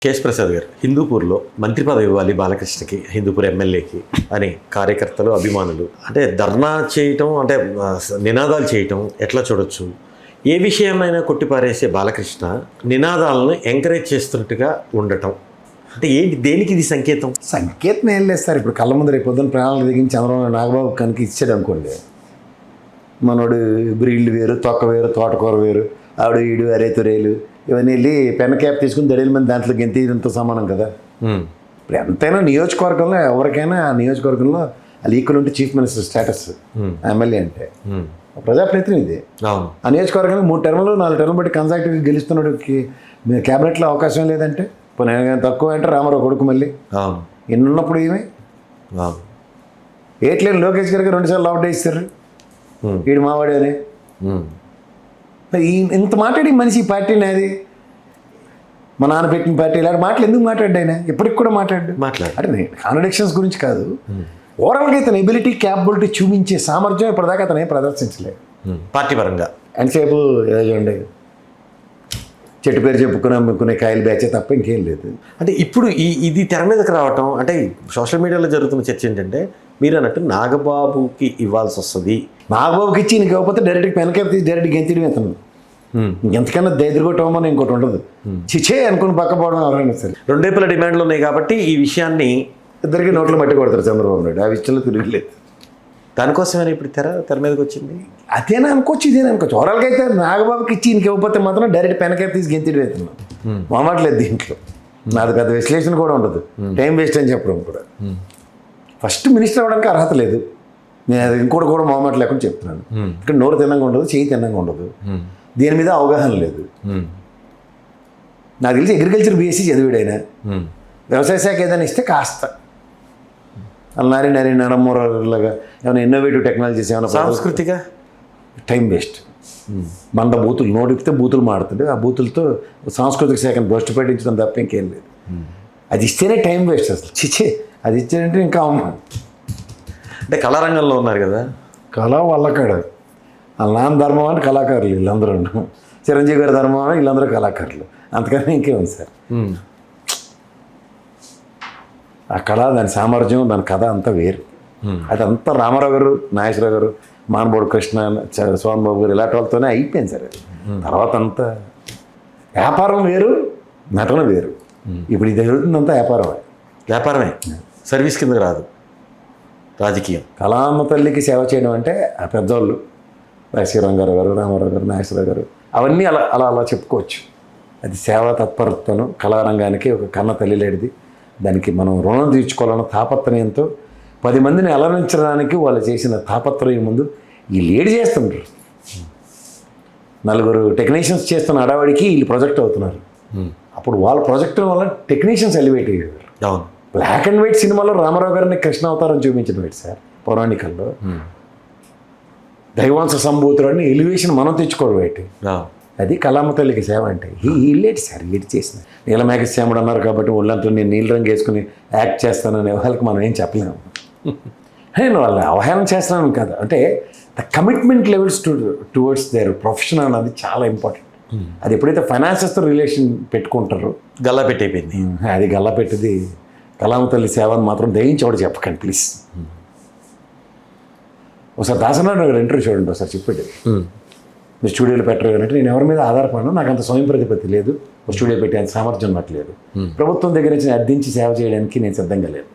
కేశ్ ప్రసాద్ గారు హిందూపూర్లో మంత్రి పదవి ఇవ్వాలి బాలకృష్ణకి, హిందూపూర్ ఎమ్మెల్యేకి అని కార్యకర్తలు, అభిమానులు అంటే ధర్నా చేయటం, అంటే నినాదాలు చేయటం ఎట్లా చూడొచ్చు? ఏ విషయాన్నైనా కొట్టిపారేసే బాలకృష్ణ నినాదాలను ఎంకరేజ్ చేస్తున్నట్టుగా ఉండటం అంటే ఏంటి, దేనికి ఇది సంకేతం? సంకేతం ఏం లేదు సార్. ఇప్పుడు కళ్ళ ముందు రేపు పొద్దున్న ప్రాణాలు దిగించి చంద్రబాబు నాగబాబు కనుక ఇచ్చాడు అనుకోండి, మనోడు బ్రీళ్ళు వేరు, తొక్క వేరు, తోటకూర వేరు, ఆవిడ ఈడు అరేతురేలు ఇవన్నీ వెళ్ళి పెన్ క్యాప్ తీసుకుని దడేల మంది దాంట్లో గెంతీయంతో సమానం కదా. ఇప్పుడు ఎంతైనా నియోజకవర్గంలో ఎవరికైనా ఆ నియోజకవర్గంలో వాళ్ళు ఈక్వల్ ఉంటే చీఫ్ మినిస్టర్ స్టేటస్ ఎమ్మెల్యే అంటే ప్రజాప్రతినిధి ఇది. ఆ నియోజకవర్గానికి 3 టర్ములు 4 టర్ములు బట్టి కన్సాక్టివ్గా గెలుస్తున్నోడికి క్యాబినెట్లో అవకాశం లేదంటే నేను తక్కువ అంటే రామారావు కొడుకు మళ్ళీ ఎన్ని ఉన్నప్పుడు ఏమి ఏట్లేని లోకేష్ గారికి 2 సార్లు అవుట్ ఇస్తారు వీడు మావాడే అని. ఇంత మాట్లాడి మనిషి ఈ పార్టీ నాది, మా నాన్న పెట్టిన పార్టీ ఇలాంటి మాటలు ఎందుకు మాట్లాడ్డా ఆయన? ఇప్పటికి కూడా మాట్లాడు అంటే కాంట్రడిక్షన్స్ గురించి కాదు, ఓవరాల్గా అతని ఎబిలిటీ, క్యాపబిలిటీ చూపించే సామర్థ్యం ఇప్పటిదాకా అతను ఏం ప్రదర్శించలేదు పార్టీ పరంగా. ఎంతసేపు ఏదో చూడండి చెట్టు పేరు చెప్పుకుని అమ్ముకునే కాయలు బ్యాచే తప్ప ఇంకేం లేదు. అంటే ఇప్పుడు ఇది తెర మీదకి రావటం అంటే సోషల్ మీడియాలో జరుగుతున్న చర్చ ఏంటంటే మీరు అన్నట్టు నాగబాబుకి ఇవ్వాల్సి వస్తుంది, నాగబాబుకి ఇచ్చి నీకు ఇవ్వకపోతే డైరెక్ట్గా పెనకేపు తీసి డైరెక్ట్ గెంతిడి అతను ఎంతకన్నా దైద్రగొట్టమని ఇంకోటి ఉండదు. చిచే అనుకుని పక్కపోవడం ఎవరైనా సరే. 2 వైపుల డిమాండ్లు ఉన్నాయి కాబట్టి ఈ విషయాన్ని ఇద్దరికి నోట్లు మట్టి కొడతారు చంద్రబాబు నాయుడు. ఆ విషయంలో తిరగలేదు. దానికోసమే ఇప్పుడు తెర మీదకి వచ్చింది. అదేనా అనుకోవచ్చు, ఇదేనా అనుకోవచ్చు. ఓవరాల్గా అయితే నాగబాబుకి ఇచ్చి ఇంక ఇవ్వకపోతే మాత్రం డైరెక్ట్ పెనకేపు తీసి గెంతిడి అవుతున్నాం. మామాట్లేదు దీంట్లో. నాది పెద్ద విశ్లేషణ కూడా ఉండదు, టైం వేస్ట్ అని చెప్పడం కూడా. ఫస్ట్ మినిస్టర్ అవ్వడానికి అర్హత లేదు. నేను అది ఇంకోటి కూడా మొహమాట లేకుండా చెప్తున్నాను. ఇక్కడ నోరు తిన్నంగా ఉండదు, చెయ్యి తిన్నంగా ఉండదు, దీని మీద అవగాహన లేదు. నాకు తెలిసి అగ్రికల్చర్ బీఎస్సీ చదివాడైనా, వ్యవసాయ శాఖ ఏదైనా ఇస్తే కాస్త అలా నరి నడమూరలాగా ఏమైనా ఇన్నోవేటివ్ టెక్నాలజీస్ ఏమైనా సాంస్కృతిక టైం వేస్ట్. మంద బూతులు నోటిపితే బూతులు మాడుతుండే, ఆ బూతులతో సాంస్కృతిక శాఖను భ్రష్టు పట్టించడం తప్ప ఇంకేం లేదు. అది ఇస్తేనే టైం వేస్ట్ అసలు. చిచ్చే అది ఇచ్చారంటే ఇంకా అవమానం. అంటే కళారంగంలో ఉన్నారు కదా, కళ వల్లకాడ వాళ్ళ నాన్న ధర్మం అంటే కళాకారులు వీళ్ళందరూ, చిరంజీవి గారి ధర్మం అని వీళ్ళందరూ కళాకారులు, అంతకన్నా ఇంకేముంది సార్. ఆ కళ, దాని సామర్థ్యం, దాని కథ అంతా వేరు. అదంతా రామారావు గారు, నాగేశ్వరరావు గారు, మానబోడు కృష్ణ, సోహన్ బాబు గారు ఇలాంటి వాళ్ళతోనే అయిపోయింది సార్. అది తర్వాత అంతా వ్యాపారం వేరు, నటన వేరు. ఇప్పుడు ఇది జరుగుతుందంతా వ్యాపారమే, సర్వీస్ కిందకి రాదు రాజకీయం. కళామ్మ తల్లికి సేవ చేయడం అంటే ఆ పెద్దవాళ్ళు శ్రీరంగారావు గారు, రామారావు గారు, నాగేశ్వరరావు గారు అవన్నీ అలా అలా అలా చెప్పుకోవచ్చు. అది సేవా తత్పరతను కళారంగానికి ఒక కన్న తల్లి లేడిది. దానికి మనం రుణం తీర్చుకోవాలన్న తాపత్రయంతో 10 మందిని అలరించడానికి వాళ్ళు చేసిన తాపత్రయం ముందు ఈ లీడ్ చేస్తుంటారు. 4 టెక్నీషియన్స్ చేస్తున్న అడవాడికి వీళ్ళు ప్రొజెక్ట్ అవుతున్నారు. అప్పుడు వాళ్ళ ప్రొజెక్ట్ వల్ల టెక్నీషియన్స్ ఎలివేట్ అయ్యారు. బ్లాక్ అండ్ వైట్ సినిమాలో రామారావు గారిని కృష్ణ అవతారం చూపించడం ఏంటి సార్? పౌరాణికల్లో దైవాంశ సంభూతులని ఎలివేషన్ మనం తెచ్చుకోవడం ఏంటి? అది కళామ్మ తల్లికి సేవ అంటే. వీళ్ళేటి సార్ వీటి చేసిన నీలమేఘశ్యాముడు అన్నారు కాబట్టి ఒళ్ళంతా నేను నీళ్ళ రంగు వేసుకుని యాక్ట్ చేస్తాననే వాళ్ళకి మనం ఏం చెప్పలేము. నేను వాళ్ళని అవహేళన చేస్తున్నాను కాదు, అంటే the commitment levels towards there profession అన్నది చాలా ఇంపార్టెంట్. అది ఎప్పుడైతే ఫైనాన్సెస్తో రిలేషన్ పెట్టుకుంటారో గల్లా పెట్టయిపోయింది. అది గల్లా పెట్టింది. కళామ్మ తల్లి సేవను మాత్రం దయించోడు చెప్పకండి ప్లీజ్. ఒకసారి దాసనారాయణ గారు ఇంటర్వ్యూ చూడండి, ఒకసారి చెప్పండి. మీరు స్టూడియోలో పెట్టరు అంటే నేను ఎవరి మీద ఆధారపడను, నాకు అంత స్వయం ప్రతిపత్తి లేదు, స్టూడియో పెట్టే అంత సామర్థ్యం నాకు లేదు, ప్రభుత్వం దగ్గర నుంచి అర్థించి సేవ చేయడానికి నేను సిద్ధంగా లేదు.